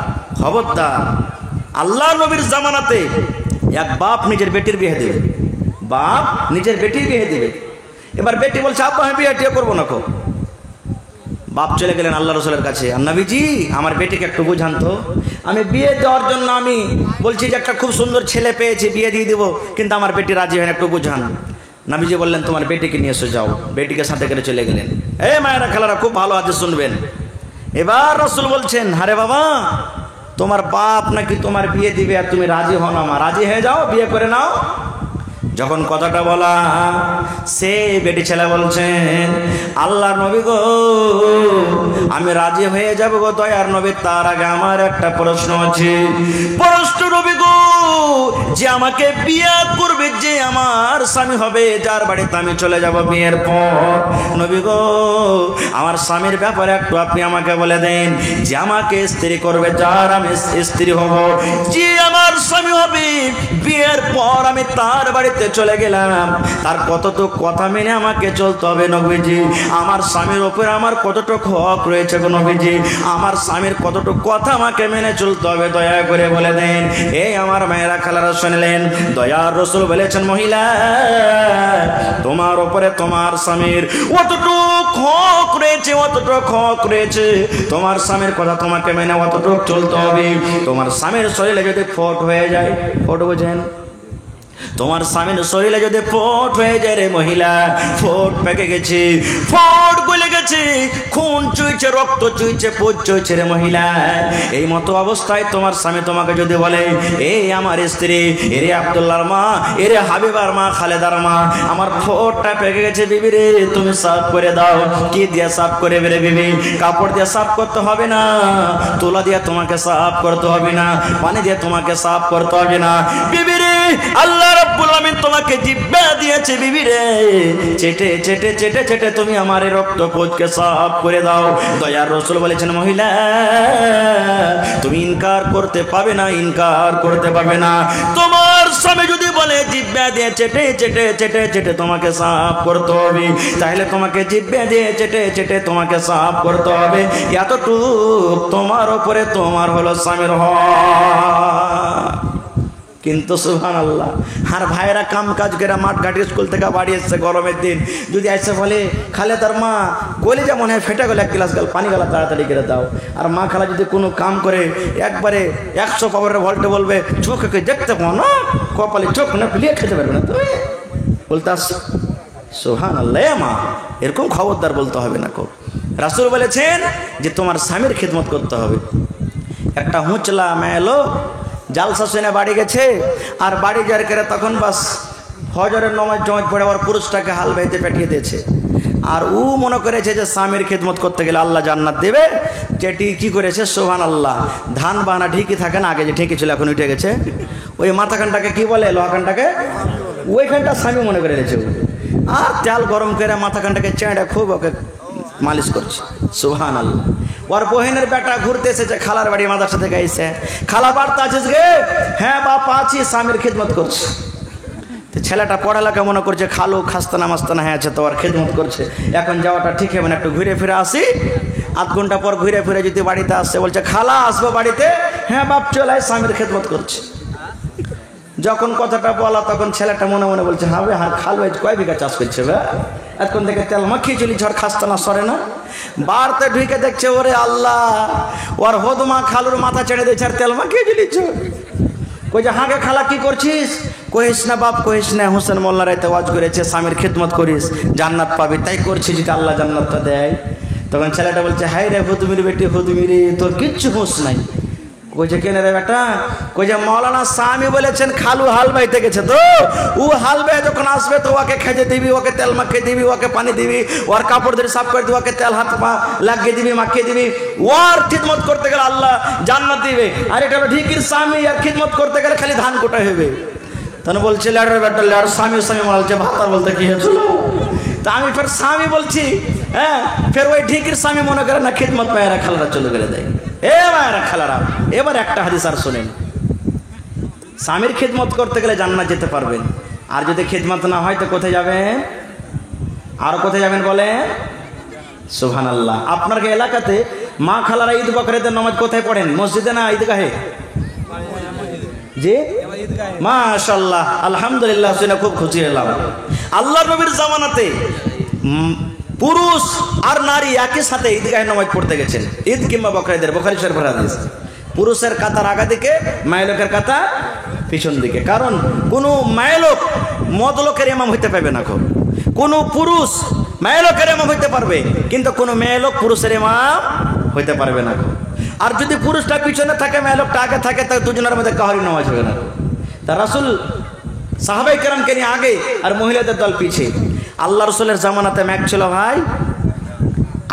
খবরদার, আল্লাহ নবীর জামানাতে এক বাপ নিজের বেটির বিয়ে দেবে, বাপ নিজের বেটির বিয়ে দেবে। এবার বেটি বলছে আব্বা আমি বিয়ে টিয়ে করবো না কো। বাপ চলে গেলেন আল্লাহ রসুলের কাছে, আর নবীজি আমার বেটিকে একটু বুঝান তো, আমি বিয়ে দেওয়ার জন্য আমি বলছি যে একটা খুব সুন্দর ছেলে পেয়েছি বিয়ে দিয়ে দিব, কিন্তু আমার বেটি রাজি হয় না, একটু বুঝান। নবীজি বললেন তোমার বেটিকে নিয়ে এসে যাও, বেটিকে সাথে করে চলে গেলেন। এ মায়েরা খালারা খুব ভালো আছে শুনবেন। এবার রসুল বলছেন আরে বাবা তোমার বাপ নাকি তোমার বিয়ে দিবে আর তুমি রাজি হও না, মা রাজি হয়ে যাও বিয়ে করে নাও। যখন কথাটা বলা সে বেটি ছেলে বলছেন আল্লাহ নবী গো আমি রাজি হয়ে যাব গো দয়ার নবী, তার আগে আমার একটা প্রশ্ন আছে। প্রশ্ন নবী গো, যে আমাকে বিয়ে করবে, যে আমার স্বামী হবে, যার বাড়িতে আমি চলে যাব বিয়ের পর, নবী গো আমার স্বামীর ব্যাপারে একটু আপনি আমাকে বলে দেন, যে আমাকে স্ত্রী করবে, যার আমি স্ত্রী হব, যে আমার স্বামী হবে, বিয়ের পর আমি তার বাড়িতে চলে গেলাম, তার কতটুকু কথা মেনে আমাকে চলতে হবে নবীজি, আমার স্বামীর উপরে আমার কতটুকু হক রয়েছে গো নবীজি, আমার স্বামীর কতটুকু কথা আমাকে মেনে চলতে হবে, দয়া করে বলে দেন। এই আমার মায়েরা খালারা শুনলেন, দয়ার রসুল বলেছেন মহিলা তোমার উপরে তোমার স্বামীর অতটুকু হক রয়েছে, অতটুকু হক রয়েছে, তোমার স্বামীর কথা তোমাকে মেনে অতটুকু চলতে হবে। তোমার স্বামীর শরীরে যদি ফোট হয়ে যায়, ফোট বোঝেন, তোমার স্বামীর শরীরে যদি ফোট হয়ে যায় রে মহিলা, ফোট পেকে গেছে, ফোট গলে গেছে, খুন চুইছে, রক্ত চুইছে, পোজ চুইছে রে মহিলা, এই মতো অবস্থায় তোমার স্বামী তোমাকে যদি বলে এই আমার স্ত্রী, এরে আব্দুল্লাহর মা, এরে হাবিবার মা, খালেদার মা, আমার ফোটটা পেকে গেছে বিবি রে, তুমি সাফ করে দাও। কি দিয়ে সাফ করে বেরে বিবি? কাপড় দিয়ে সাফ করতে হবে না, তুলা দিয়ে তোমাকে সাফ করতে হবে না, পানি দিয়ে তোমাকে সাফ করতে হবে না বিবি রে। আল্লাহ আল্লাহ রাব্বুল আমিন তোমাকে জিহ্বা দিয়েছে বিবি রে, চেটে চেটে চেটে চেটে তুমি আমার রক্ত পোজকে সাফ করে দাও। দয়ার রাসূল বলেছেন মহিলা তুমি ইনকার করতে পাবে না, ইনকার করতে পাবে না। তোমার স্বামী যদি বলে জিহ্বা দিয়ে চেটে চেটে চেটে চেটে তোমাকে সাফ করতে হবে, তাহলে তোমাকে জিহ্বা দিয়ে চেটে চেটে তোমাকে সাফ করতে হবে। এতটুকু তোমার উপরে তোমার হলো স্বামীর হক। কিন্তু সুবহানাল্লাহ, আর ভাইরা কাম কাজ করে মাঠ ঘাটি স্কুল থেকে বাড়ি এসছে গরমের দিন, যদি এসে বলে খালে তার মা গলে যেমন হয় ফেটে গেলে এক গ্লাস পানি গেলা তাড়াতাড়ি করে দাও, আর মা খালা যদি কোনো কাম করে একবারে 100 পাওয়ারের ভোল্টে বলবে চোখকে দেখতে পাও না, কপালে চোখ না পিলিয়ে খেতে পারবে না তুমি বলতে আসছো। সুবহানাল্লাহ, মা এরকম খবরদার বলতে হবে না। রাসূল বলেছেন যে তোমার স্বামীর খিদমত করতে হবে। একটা হুঁচলা মেলো জালসা শুনে বাড়ি গেছে, আর বাড়ি যাওয়ার করে তখন বাস ফজরের নামাজ জমাজ পড়ে আবার পুরুষটাকে হাল বাইতে পাঠিয়ে দিয়েছে। আর ও মনে করেছে যে স্বামীর খিদমত করতে গেলে আল্লাহ জান্নাত দেবে। যেটি কি করেছে সুবহানাল্লাহ, ধান বানা ঢেকি থাকে না, আগে যে ঢেকি ছিল এখন উঠে গেছে, ওই মাথাখানটাকে কি বলে লোহাখানটাকে, ওইখানটা স্বামী মনে করে গেছে। আর তেল গরম করে মাথাখানটাকে চেঁড়ে খুব ওকে মালিশ করছে। সুবহানাল্লাহ। ওর বহিনের বেটা ঘুরতে এসেছে খালার বাড়ি, মাদ্রাসা থেকে এসে, খালা বাড়তে আছিস গে? হ্যাঁ বাপ আছি, স্বামীর খিদমত করছে। ছেলেটা পড়ালেখা মনে করছে খালো খাস্তানা মাস্তানা হয়ে আছে, তো আর খিদমত করছে। এখন যাওয়াটা ঠিক হবে না, একটু ঘুরে ফিরে আসি। আধ ঘন্টা পর ঘুরে ফিরে যদি বাড়িতে আসছে, বলছে খালা আসবো বাড়িতে? হ্যাঁ বাপ চলে আয়, স্বামীর খিদমত করছে। যখন কথাটা বলা তখন ছেলেটা মনে মনে বলছে হবে হ্যাঁ খালো কয় বিঘা চাষ করছে বে, এখন থেকে তেল মাখিয়ে চলি, ঝড় খাস্তানা সরে না। বাড়তে ঢুকে দেখছে ওরে আল্লাহ, ওর হদমা খালুর মাথা ছেড়ে দিয়েছে আর তেল মাখিয়ে চলিছ। কই যে হাঁকে খালা কি করছিস? কহিস না বাপ কহিস না, হোসেন মোল্লা রাইতে ওয়াজ করেছে স্বামীর খিদমত করিস জান্নাত পাবি, তাই করছি যদি আল্লাহ জান্নাতটা দেয়। তখন ছেলেটা বলছে হাই রে হুদমির বেটি হুদমির, তোর কিচ্ছু হুঁশ নাই। কইছে কেন রে বেটা? কইছে মাওলানা স্বামী বলেছেন খালু হাল বাইতে গেছে, তো ও হাল বাই যখন আসবে তো ওকে খেতে দিবি, ওকে তেল মাখিয়ে দিবি, ওকে পানি দিবি, ওর কাপড় ধরে সাফ করে দিবি, ওকে তেল হাত পা লাগিয়ে দিবি, মাখিয়ে দিবি। ওর খিদমত করতে গেলে আল্লাহ জান্নাত দিবে। আর এটা হলো ঢিকির স্বামী, আর খিদমত করতে গেলে খালি ধান কোটা হবে। তখন বলছে ল্যাডার বেটা ল্যাড স্বামী স্বামী বলছে ভাতার বলতে কি হয়েছিল? তা আমি ফের স্বামী বলছি, হ্যাঁ ফের ওই ঢিকির স্বামী মনে করে না খিদমত মায়েরা খালারা চলে গেলে দেয়। এ মায়েরা খালারা, এবার একটা হাদিস আর শোনেন, স্বামীর খিদমত করতে গেলে জান্নাত যেতে পারবেন, আর যদি খিদমত না হয় তো কোথায় যাবেন? আর কোথায় যাবেন বলে? সুবহানাল্লাহ। আপনার এলাকাতে মা খালারা ঈদ বকরিদের নামাজ কোথায় পড়েন? মসজিদে না ঈদগাহে? জি মাশাআল্লাহ, আলহামদুলিল্লাহ, শুনে খুব খুশি হলাম। আল্লাহর নবীর জামানাতে পুরুষ আর নারী একই সাথে ঈদগাহে নামাজ পড়তে গেছেন, ঈদ কিংবা বকরিদের। বুখারী শরীফের হাদিস। পুরুষের কাতার আগা দিকে, মায়েলোকের কাতার পিছন দিকে। কারণ কোনো মায়েলোক মদলোকের ইমাম হইতে পারবে না, কোনো পুরুষ মায়েলোকের ইমাম হইতে পারবে, কিন্তু কোনো মেয়েলোক পুরুষের ইমাম হইতে পারবে না। আর যদি পুরুষটা পিছনে থাকে মেয়েলোকটা আগে থাকে, তাহলে দুজনের মধ্যে কাহারি নামাজ হবে না। তা রাসূল সাহাবাই কেরামকে নিয়ে আগে আর মহিলাদের দল পিছে। আল্লাহ রসুলের জামানাতে ম্যাক ছিল ভাই,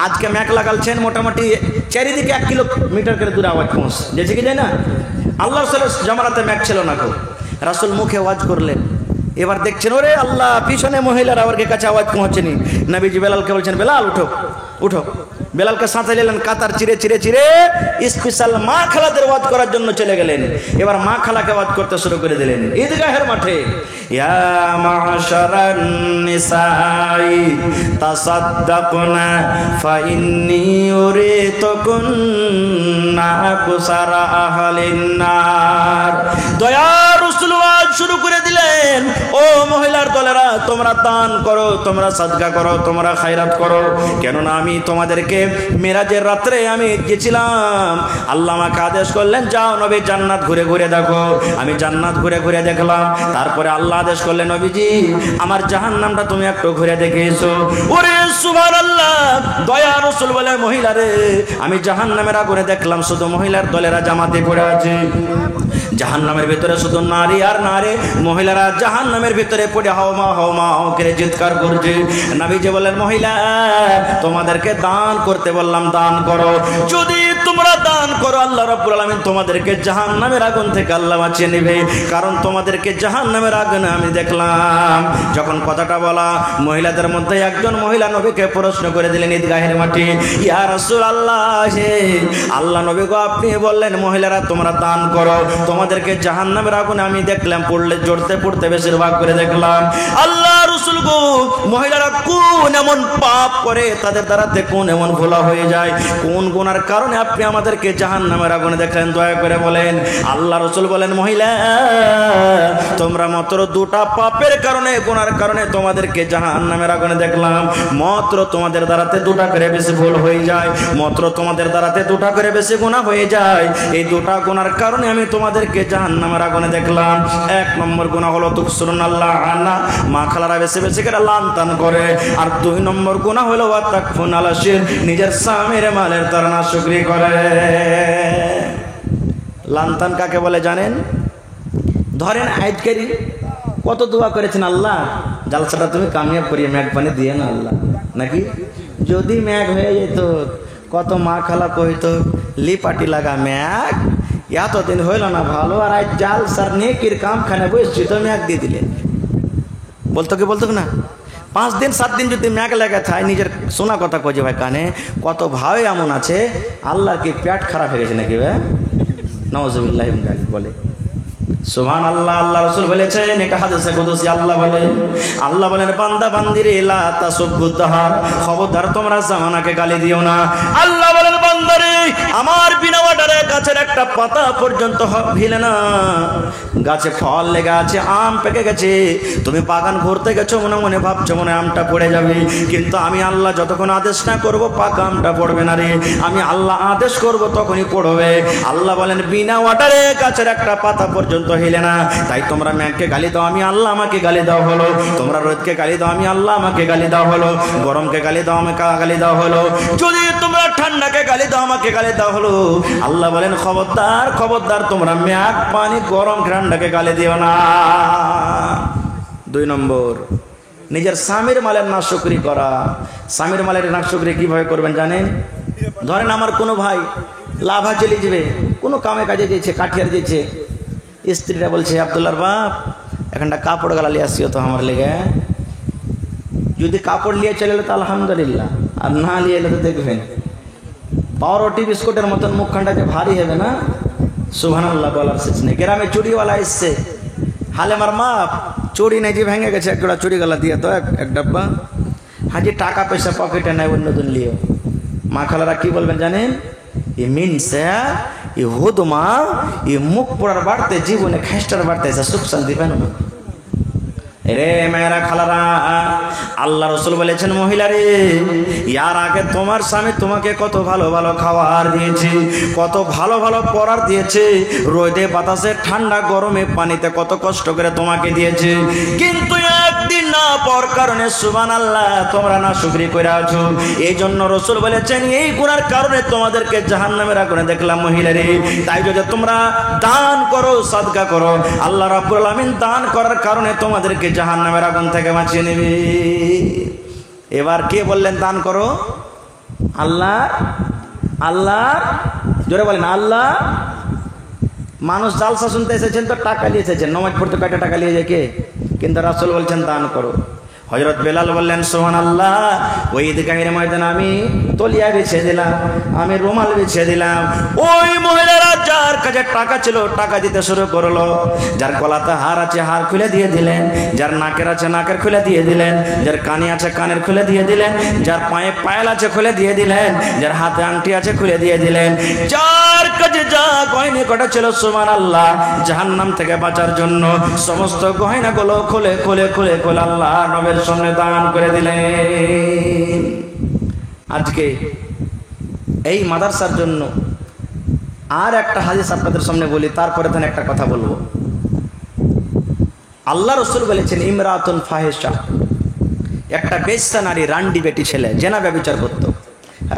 আজকে ম্যাক লাগালছেন মোটামুটি চারিদিকে 1 কিলোমিটার করে দূরে আওয়াজ পৌঁছ যেছে কি যায় না। আল্লাহ রসুলের জামানাতে ম্যাক ছিল না, রাসূল মুখে ওয়াজ করলেন। এবার দেখছেন ওরে আল্লাহ, পিছনে মহিলারা ওর কাছে আওয়াজ পৌঁছেনি। নবীজি বেলালকে বলছেন বেলাল উঠো উঠো। বেলালকে সাথে নিলেন, কাতার চিরে চিরে চিরে স্পেশাল মা খালাদের ওয়াজ করার জন্য চলে গেলেন। এবার মা খালাকে ওয়াজ করতে শুরু করে দিলেন ঈদগাহের মাঠে। ইয়া মাশারান নিসাই তাসাদ্দাকনা ফাইন্নী উরিতুকুন্না কুসারা আহলিন নার। দয়ার রাসূল ওয়াজ শুরু করে দিলেন, ও মহিলার দলেরা, তোমরা দান করো, তোমরা সাদকা করো, তোমরা খায়রাত করো। কেননা আমি তোমাদেরকে মেরাজের রাত্রে আমি গেছিলাম, আল্লাহ আমাকে আদেশ করলেন যাও নবী জান্নাত ঘুরে ঘুরে দেখো। আমি জান্নাত ঘুরে ঘুরে দেখলাম। তারপরে আল্লাহ আদেশ করলেন নবীজি আমার জাহান্নামটা তুমি একটু ঘুরে দেখে এসো। ওরে সুবহানাল্লাহ, দয়া রাসূল বলে মহিলারে আমি জাহান্নামের আগুনে দেখলাম শুধু মহিলার দলেরা জামাতে পড়ে আছে, জাহান্নামের ভিতরে শুধু নারী আর নারী আরে মহিলারা জাহান্নামের ভিতরে পড়ে হাওমা হাওমা করে চিৎকার করছে। নবীজি বলেন, মহিলা তোমাদেরকে দান করতে বললাম, দান করো। যদি তোমরা দান করো আল্লাহ রাব্বুল আলামিন তোমাদেরকে জাহান্নামের আগুন থেকে আল্লাহ বাঁচিয়ে নেবে, কারণ তোমাদেরকে জাহান্নামের আগুনে আমি দেখলাম। যখন কথাটা বলা, মহিলাদের মধ্যে একজন মহিলা নবীকে প্রশ্ন করে দিলেন ঈদগাহের মাঠে, ইয়া রাসূলুল্লাহ, হে আল্লাহ নবী গো, আপনি বললেন মহিলারা তোমরা দান করো, তোমাদেরকে জাহান্নামের আগুনে আমি দেখলাম পড়লে জড়তে পড়তে বেশিরভাগ করে দেখলাম। আল্লাহ রাসূল গো, মহিলারা কোন এমন পাপ করে, তাদের দ্বারাতে কোন এমন ভোলা হয়ে যায়, কোন গুনার কারণে আপনি আমাদেরকে জাহান্নামের আগুনে দেখলেন, দয়া করে বলেন। আল্লাহ রাসূল বলেন, মহিলা তোমরা মাত্র দুটা পাপের কারণে, গুনার কারণে তোমাদেরকে জাহান্নামের আগুনে দেখলাম। মাত্র তোমাদের দ্বারাতে দুটা করে বেশি ভুল হয়ে যায়, মাত্র তোমাদের দ্বারাতে দুটা করে বেশি গুনাহ হয়ে যায়। এই দুটা গুনার কারণে আমি তোমাদেরকে জাহান্নামের আগুনে দেখলাম। এক নম্বর গুনাহ হলো তুকসুরুনাল্লাহ আনা, মা খালারা বেশি বেশি করে লানতান করে। আর দুই নম্বর গুনাহ হলো ওয়াতাকফুন আলাশির, নিজের স্বামীর মালের তারা নাশুকরি করে। লানতান কাকে বলে জানেন? ধরেন আয়াতকারী কত দোয়া করেছেন, আল্লাহ জালসাটা তুমি কামিয়াব করিয়ে ম্যাগ পানি দিয়ে না আল্লাহ, নাকি যদি ম্যাগ হয়ে যেত কত মা খালা কইতো লিপাটি লাগা ম্যাগ, এতদিন হইল না ভালো, আর আজ জালসার নেকির কামখানে বসছি তো ম্যাগ দিয়ে দিলে। বলতো কি বলতো না? 5 দিন 7 দিন যদি ম্যাগ লেগে থাকে, নিজের শোনা কথা কয়ে ভাই কানে, কত ভাবে এমন আছে আল্লাহর কি পেট খারাপ হয়ে গেছে নাকি ভাই? নাউজুবিল্লাহ বলে সুবহানাল্লাহ। আল্লাহ রাসূল বলেছেন একটা হাদিসে কুদসি, আল্লাহ বলেন বান্দা বান্দিরে লা তাসুবুদ্দাহার, খবরদার তোমরা জামানাকে গালি দিও না। আল্লাহ বলেন বান্দারে আমার বিনা অর্ডারে গাছের একটা পাতা পর্যন্ত হিলে না, গাছে ফল লেগে আছে, আম পেকে গেছে, তুমি বাগান ঘুরতে গেছো, মনে মনে ভাবছো মনে আমটা পড়ে যাবে, কিন্তু আমি আল্লাহ যতক্ষণ আদেশ না করব পাকা আমটা পড়বে না রে, আমি আল্লাহ আদেশ করব তখনই পড়বে। আল্লাহ বলেন বিনা অর্ডারে গাছের একটা পাতা পর্যন্ত হিলে না। তাই তোমরা মেঘকে গালি দাও, আমি আল্লাহ আমাকে গালি দাও হলো, তোমরা রোদকে গালি দাও, আমি আল্লাহ আমাকে গালি দাও হলো, গরমকে গালি দাও, আমাকে গালি দাও হলো, যদি তোমরা ঠান্ডাকে গালি দাও, আমাকে গালি দাও হলো। আল্লাহ বলেন খবরদার খবরদার তোমরা মেঘ পানি গরম ঠান্ডাকে গালি দিও না। 2 নম্বর নিজের স্বামীর মালের নাশুকরি করা। স্বামীর মালের নাশুকরি কিভাবে করবেন জানেন? ধরেন আমার কোনো ভাই লাভা চলে যাবে, কোনো কামে কাজে দিয়েছে, কাঠিয়ার দিয়েছে, স্ত্রীরা বলছে আব্দুল্লাহর বাপ এখানটা কাপড় গালা লিয়ে আসিও তো আমার লেগে। যদি কাপড় নিয়ে চলে এলো তো আলহামদুলিল্লাহ, আর না নিয়ে এলে তো দেখবেন পাউরুটি বিস্কুটের মতন মুখখানটা যে ভারী হবে না, সুবহানাল্লাহ বলার শেষ নেই। গ্রামে চুড়িওয়ালা এসছে, হালেমার মা চুড়ি নেই যে ভেঙে গেছে, এক জোড়া চুড়ি গালা দিয়ে তো এক ডাব্বা, হাজি টাকা পয়সা পকেটে নেয় অন্য দিন লিও। মা খালারা কি বলবেন জানেন? এ মিনসা এ হুদমা এ মুখ পড়ার বাড়তে জীবনে খ্যাস্টার বাড়তে সুখ শান্তি পেন রে মেয়েরা খালারা। আল্লাহ রাসূল বলেছেন মহিলা রে, ইয়ার আগে তোমার স্বামী তোমাকে কত ভালো ভালো খাবার দিয়েছে, কত ভালো ভালো পরার দিয়েছে, রোদে বাতাসে ঠান্ডা গরমে পানিতে কত কষ্ট করে তোমাকে দিয়েছে, কিন্তু একদিন না পাওয়ার কারণে সুবহানাল্লাহ তোমরা নাশুকরি করে আছো। এই জন্য রাসূল বলেছেন এই গুনার কারণে তোমাদেরকে জাহান্নামের আগুনে দেখলাম মহিলা রে। তাই যদি তোমরা দান করো, সাদকা করো, আল্লাহ রাব্বুল আলামিন দান করার কারণে তোমাদেরকে জাহান্নামের আগুন থেকে বাঁচিয়ে নেবে। এবার কে বললেন দান করো? আল্লাহ। আল্লাহ জোরে বলেন আল্লাহ। মানুষ জালসা শুনতে এসেছেন তো টাকা নিয়ে এসেছেন, নামাজ পড়তে কয়টা টাকা নিয়ে যায় কে? কিন্তু রাসূল বলছেন দান করো। হযরত বেলাল বললেন সুবহানাল্লাহ, ওই ঈদগাহের ময়দানে আমি তলিয়া বিছিয়ে দিলাম, আমি রুমাল বিছিয়ে দিলাম। ওই মহিলারা যার কাছে টাকা ছিল টাকা দিতে শুরু করলো, যার গলাতে হার আছে হার খুলে দিয়ে দিলেন, যার নাকের আছে নাকের খুলে দিয়ে দিলেন, যার কানে আছে কানের খুলে দিয়ে দিলেন, যার পায়ে পায়েল আছে খুলে দিয়ে দিলেন, যার হাতে আংটি আছে খুলে দিয়ে দিলেন, যার কাছে যা গয়না কটা ছিল সুবহানাল্লাহ জাহান্নাম থেকে বাঁচার জন্য সমস্ত গয়নাগুলো খুলে খুলে খুলে খুলে আল্লাহ নবীর সামনে দান করে দিলেন। আজকে এই মাদ্রাসার জন্য আর একটা হাদিস আপনাদের সামনে বলি, তারপরে তো একটা কথা বলবো। আল্লাহ রাসূল বলেছেন ইমরাতুন ফাহিশা, একটা বেশ্যা নারী, রান্ডি বেটি ছেলে জেনা ব্যভিচার করত,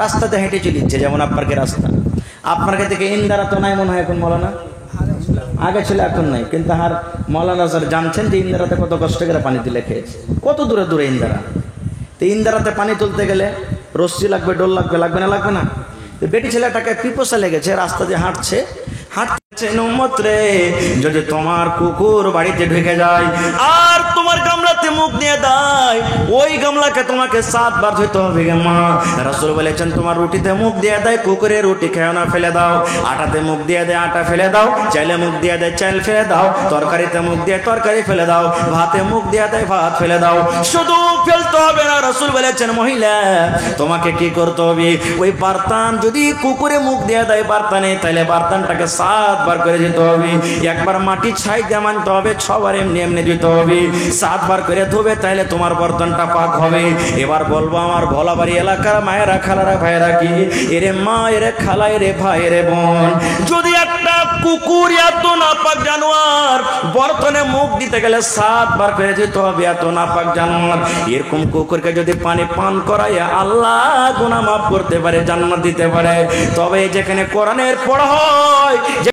রাস্তাতে হেঁটে চলিচ্ছে, যেমন আপনার রাস্তা, আপনার থেকে ইন্দারা তো নাই মনে হয় এখন বলো না, আগে ছিল, এখন নাই। কিন্তু আর মৌলানা স্যার জানছেন যে ইন্দিরাতে কত কষ্ট করে পানি তুলে খেয়েছে, কত দূরে দূরে ইন্দিরা। তো ইন্দিরাতে পানি তুলতে গেলে রশ্মি লাগবে, ডোল লাগবে, লাগবে না? লাগবে না? তো বেটি ছেলেটাকে পিপোসা লেগেছে, রাস্তা দিয়ে হাঁটছে, উম্মত রে, যদি তোমার কুকুর বাড়িতে ঢুকে যায় আর তোমার গামলাতে মুখ দিয়ে দেয়, ওই গামলাকে তোমাকে 7 বার ধুইতে হবে গে মা। রাসূল বলেছেন তোমার রুটিতে মুখ দিয়ে দেয়, কুকুরের রুটি খেও না, ফেলে দাও। আটাতে মুখ দিয়ে দেয়, আটা ফেলে দাও। চাইলে মুখ দিয়ে দেয়, চাল ফেলে দাও। তরকারিতে মুখ দিয়ে তরকারি ফেলে দাও। ভাতে মুখ দিয়ে দেয়, ভাত ফেলে দাও। শুধু ফেলতে হবে না, রাসূল বলেছেন মহিলা তোমাকে কি করতে হবে, ওই বার্তান যদি কুকুরে মুখ দিয়ে দেয় বার্তানে, তাহলে বার্তানটাকে 7 বার করে দিতে হবে। একবার মাটি ছাই দিয়ে মানতে হবে, 6 বার এমনি এমনি দিতে হবে। 7 বার করে ধোবে, তাহলে তোমার বর্তনটা পাক হবে। এবার বলবো আমার ভোলাবাড়ি এলাকার মায়েরা, খালারা, ভাইরা, কি এরে মা, এরে খালা, এরে ভাই, এরে বোন, যদি একটা কুকুর, এত নাপাক জানোয়ার, বর্তনে মুখ দিতে গেলে 7 বার করে দিতে হবে, এত নাপাক জানোয়ার, এরকম কুকুরকে যদি পানি পান করায় আল্লাহ গুনাহ মাফ করতে পারে, জান্নাত দিতে পারে। তবে যেখানে কোরআনের পড়া হয়,